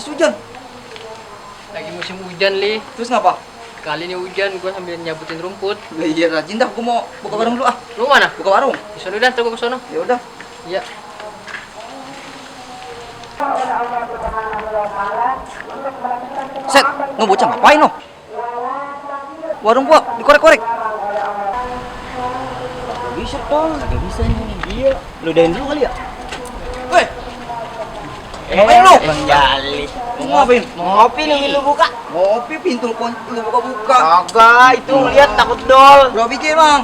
jas hujan? Lagi musim hujan, Li. Terus ngapa? Kali ini hujan, gua sambil nyabutin rumput. Lah iya rajin dah, gua mau buka warung dulu ah. Lu mana? Buka warung. Di sono dah, ntar gua ke sono. Ya udah. Iya. Set, nu bocah ngapain no? Warung gua dikorek-korek. Bisa dong, agak bisa nih. Iya, lu udahin dulu kali ya? Weh, ngapain lu? Bang Jali. Mau ngapain? Ngopi nih lu buka. Ngopi pintu lu buka-buka. Kagak, itu ngeliat takut dol. Berapa biji bang?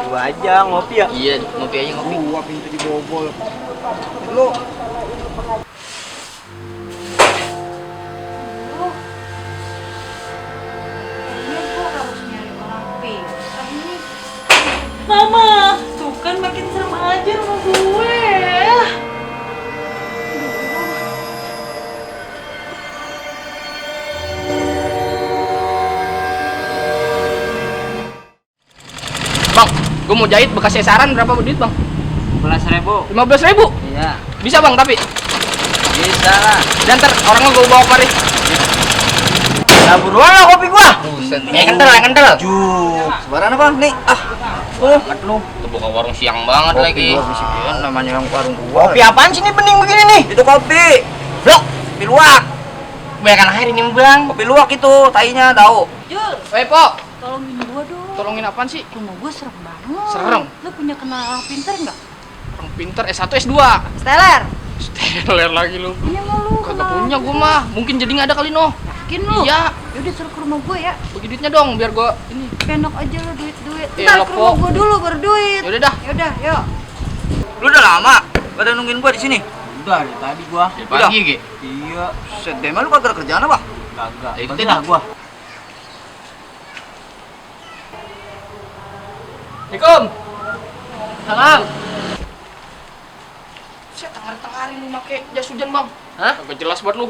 Gua aja ngopi ya. Iya, ngopi aja ngopi. Gua pintu dibobol. Lu Mama, tuh kan makin serem aja rumah gue. Bang, gua mau jahit bekas esaran berapa duit, Bang? 15.000. 15.000. Iya, Bisa, Bang, tapi bisa lah. dan ntar orangnya gua bawa kemari. Nah, buruan lah kopi gua. Buset. Yang kental. juk. Sebaran apa nih? Ah, Banget lu. Itu buka warung siang banget kopi lagi. gua bisik. Ya, namanya yang warung gua. Kopi apaan sih ini bening begini nih? Itu kopi. Blok. Kopi luwak. Kebanyakan air ini, Bang. Kopi luwak itu, tainya tahu. Jul, Woi, Po. tolongin gua dong. Tolongin apaan sih? Rumah gua serem banget. Serem? Lu punya kenal orang pinter nggak? Orang pinter S1 S2. Steller. Steler lagi lu. Punya nggak lu? Kagak punya gua mah. Mungkin jadi nggak ada kali noh. Yakin lu? Iya. Yaudah suruh ke rumah gua ya. Bagi duitnya dong biar gua ini. Penok aja lu duit-duit. Eh, Ntar lo, ke rumah Po. gua dulu baru duit. Yaudah dah. Yaudah, yuk. Lu udah lama pada nungguin gua di sini. Udah dari tadi gua. Pagi, Ge. Iya, Set, Dema lu kagak ada kerjaan apa? kagak. Ikutin Dah dah. gua. Assalamualaikum. Salam. Saya tengar-tengarin lu make jas hujan, Bang. Hah? Kagak jelas buat lu.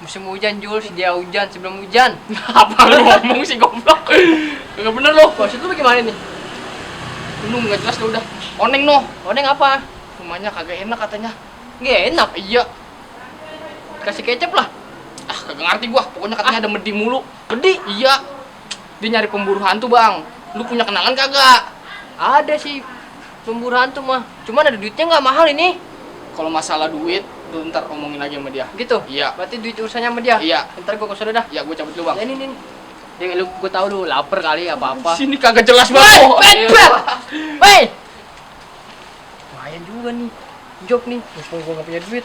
Musim hujan, Jul, dia hujan sebelum hujan. Apa lu ngomong sih goblok? Kagak bener lu. Maksud lu bagaimana nih? Lu enggak jelas lu udah. Oneng noh. Oneng apa? Rumahnya kagak enak katanya. Nggak enak? Iya. Kasih kecap lah. Ah, kagak ngerti gua. Pokoknya katanya ada medi mulu. Medi? Iya. Dia nyari pemburu hantu, Bang. Lu punya kenangan kagak? Ada sih pemburu hantu mah. Cuman ada duitnya nggak mahal ini. Kalau masalah duit, lu ntar omongin lagi sama dia. Gitu? Iya. Berarti duit urusannya sama dia? Iya. Ntar gua kesana dah. Ya, gua cabut dulu, Bang. Ya, ini. Dia lu gua tahu lu lapar kali apa-apa. Sini kagak jelas banget. Woi. Lumayan juga nih. Job nih. Mumpung gua nggak punya duit.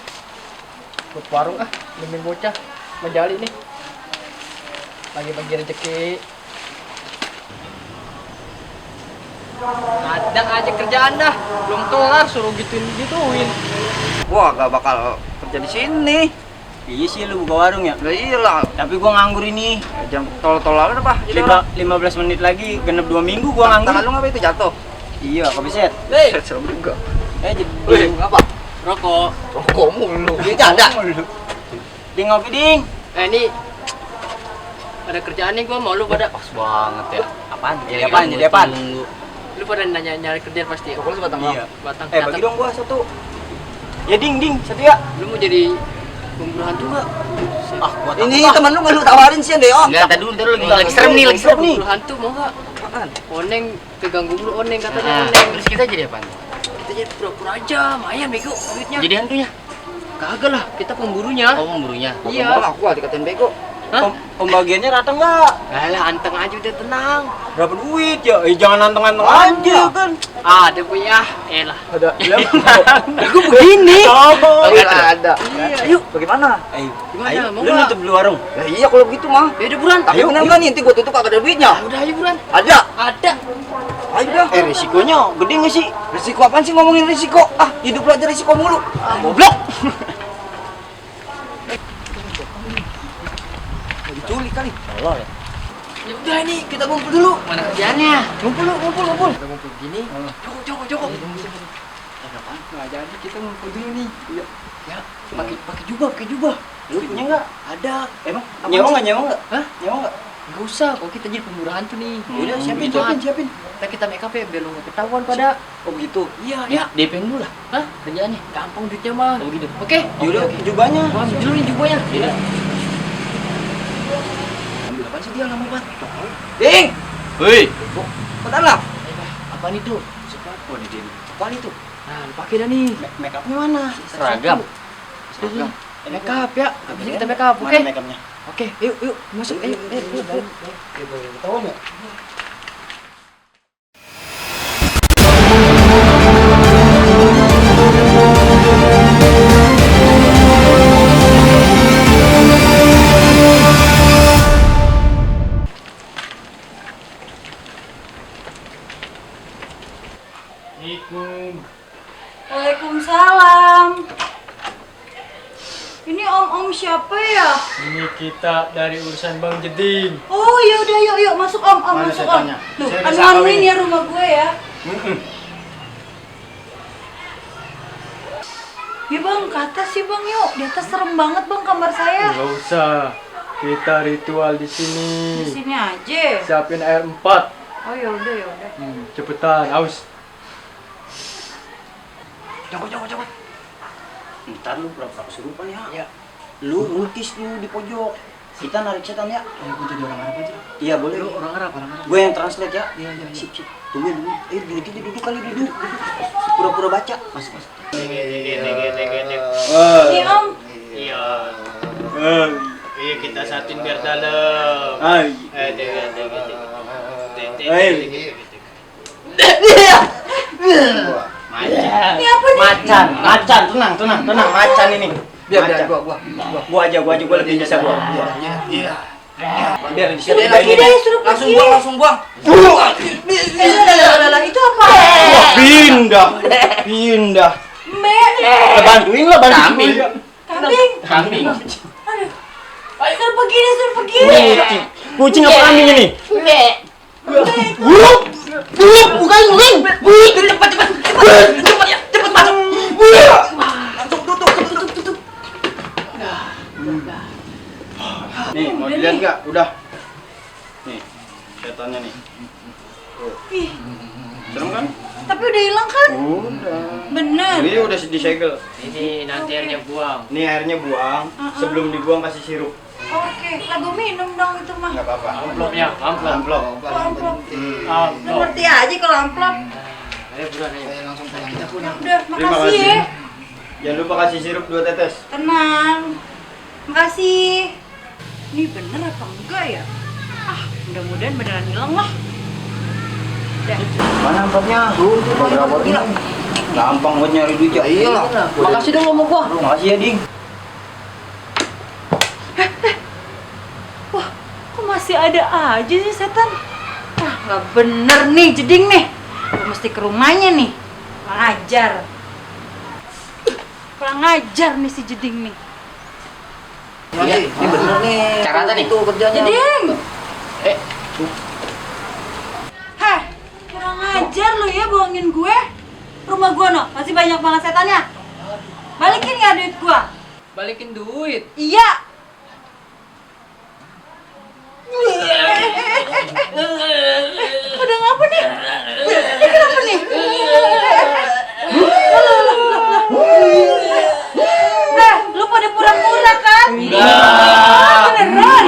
Buat warung ah, nemenin bocah. Menjali nih. Bagi-bagi rezeki. Kadang aja kerjaan dah, belum kelar suruh gituin. Gua gak bakal kerja di sini. Iya sih lu buka warung ya. Lah iyalah, Tapi gua nganggur ini. jam tol-tolan apa? Jadi orang 15 menit lagi, genep 2 minggu gua tangan lu nganggur. ngapa itu jatuh? Iya, kopi set. Hei, Set serem juga. Jadi Wih, apa? rokok. Rokok mulu. Dia janda. Ding ngopi ding. Ini ada kerjaan nih gua mau lu pada. Pas banget ya. Apaan? Jadi Jadi apaan? Lu pada nyari kerjaan pasti. Rokok lu sebatang Iya. Batang. Bagi dong gua satu. Ya ding, satu ya. Lu mau jadi pemburu hantu enggak? Ah, gua Ini teman lu nggak lu tawarin sih deh, Om. Enggak, tadi dulu lagi serem nih, lagi serem nih. Pemburu hantu mau enggak? Apaan? Oneng keganggu lu oneng katanya Nah, oneng. terus kita jadi apaan? Kita jadi pura-pura aja, lumayan bego duitnya. Jadi hantunya? Kagak lah, kita pemburunya. Oh, pemburunya. Iya. Gua ngaku dikatain bego. Hah? Pembagiannya rata enggak? Alah, anteng aja udah tenang. Berapa duit ya? Jangan anteng-anteng aja kan. Ada punya, elah. Ada. Gue begini. Oh, ada. Iya, yuk. Bagaimana? Ayo, Gimana, ayo, mau lu nggak? nutup dulu warung. Ya iya kalau begitu mah. Ya udah buruan. Tapi Ayo, benar ayo. kan nanti gua tutup kagak ada duitnya. Udah ayo buruan. Ada. Ada. Ayo dah. Risikonya gede nggak sih? Risiko apaan sih ngomongin risiko? Ah, hidup lu aja risiko mulu. Goblok. Diculik kali. Tolol ya. Ya udah nih, kita ngumpul dulu. Mana kerjaannya? Ngumpul lu, ngumpul. Kita ngumpul gini. Joko. Nggak jadi kita ngumpul dulu nih. Iya. Ya, pakai jubah. Lu punya nggak? Ada. Emang Nyewa nggak? Hah? Nyewa nggak? Gak usah, kok kita jadi pemburu hantu nih. Udah, siapin, Gitu, Han. siapin. Kita make up ya biar lu gak ketahuan pada. Oh begitu. Iya, Ya, ya. DP dulu lah. Hah? Kerjaannya. Gampang duitnya mah. Oh gitu. Oke. Yaudah, jubahnya. Gua ambil dulu nih jubahnya. Iya. Ambil apaan sih dia lama banget? Ding! Hei. Bentar lah. Apaan itu? Oh, di sini. Apaan itu? Nah, lu pakai dah nih. Make upnya mana? Seragam. Seragam. Make up ya. Habis ini kita make up, oke? Mana make upnya? Oke, yuk masuk. Ayo. Ketahuan ya? Waalaikumsalam. Ini om siapa ya? Ini kita dari urusan Bang Jeding. Oh ya udah yuk masuk om Mana masuk om. setannya? Loh, Saya udah anu sakau anuin ini. ya rumah gue ya. Ya bang, ke atas sih bang yuk. Di atas serem banget bang kamar saya. Enggak usah. Kita ritual di Di sini. sini aja. Siapin air 4. Oh ya udah. Cepetan, aus. Coba. Ntar lu pura-pura kesurupan ya. Ya. Lu lukis lu di pojok. Kita narik setan ya. Gue jadi orang Arab aja. Iya boleh. Lu orang Arab. Gue yang translate ya. Iya. Sip. Tunggu. Duduk kali duduk. Pura-pura baca. Mas. Ini om. Iya kita satuin biar dalam. Ini apa nih? Macan, tenang, macan ini. Biar Macan. gua Gua aja lebih bisa gua. Biar di sini. Pergi deh, suruh pergi. Langsung buang. Lah, itu apa? Pindah. Mbak, Bantuin lah, Kambing. kambing. Aduh. Suruh pergi. Kucing apa kambing ini? Cepet masuk. Langsung tutup. Nih, mau dilihat nggak? Udah. Nih, setannya nih. Ih, Serem kan? tapi udah hilang kan? Udah. Bener. Ini udah disegel. Ini nanti airnya buang. Ini airnya buang. Sebelum dibuang kasih sirup. Oke, lah gue minum dong itu mah. Nggak apa-apa. Amplopnya, amplop. Amplop. Amplop. Ngerti aja kalau amplop. Ayo buruan ayo. Langsung pulang kita Ya pulang. udah, Terima makasih kasih. ya. Jangan lupa kasih sirup 2 tetes. Tenang. Makasih. Ini bener apa enggak ya? Ah, mudah-mudahan beneran hilang lah. Udah. Mana amplopnya? Berapa ini? Gampang buat nyari duit ya. Iyalah. Makasih dong sama gua. Makasih ya, Ding. Wah, kok masih ada aja sih setan? Wah, nggak bener nih jeding nih. Gue mesti ke rumahnya nih. Kurang ajar. Kurang ajar nih si jeding nih. Ini bener nih. Caranya nih. Itu kerjanya. Jeding! Eh, Heh, kurang ajar lu ya bohongin gue. Rumah gue no, masih banyak banget setannya. Balikin nggak duit gue? balikin duit. Iya. Udah ngapa nih? Ini kenapa nih? Lu pada pura-pura kan? Enggak. Beneran?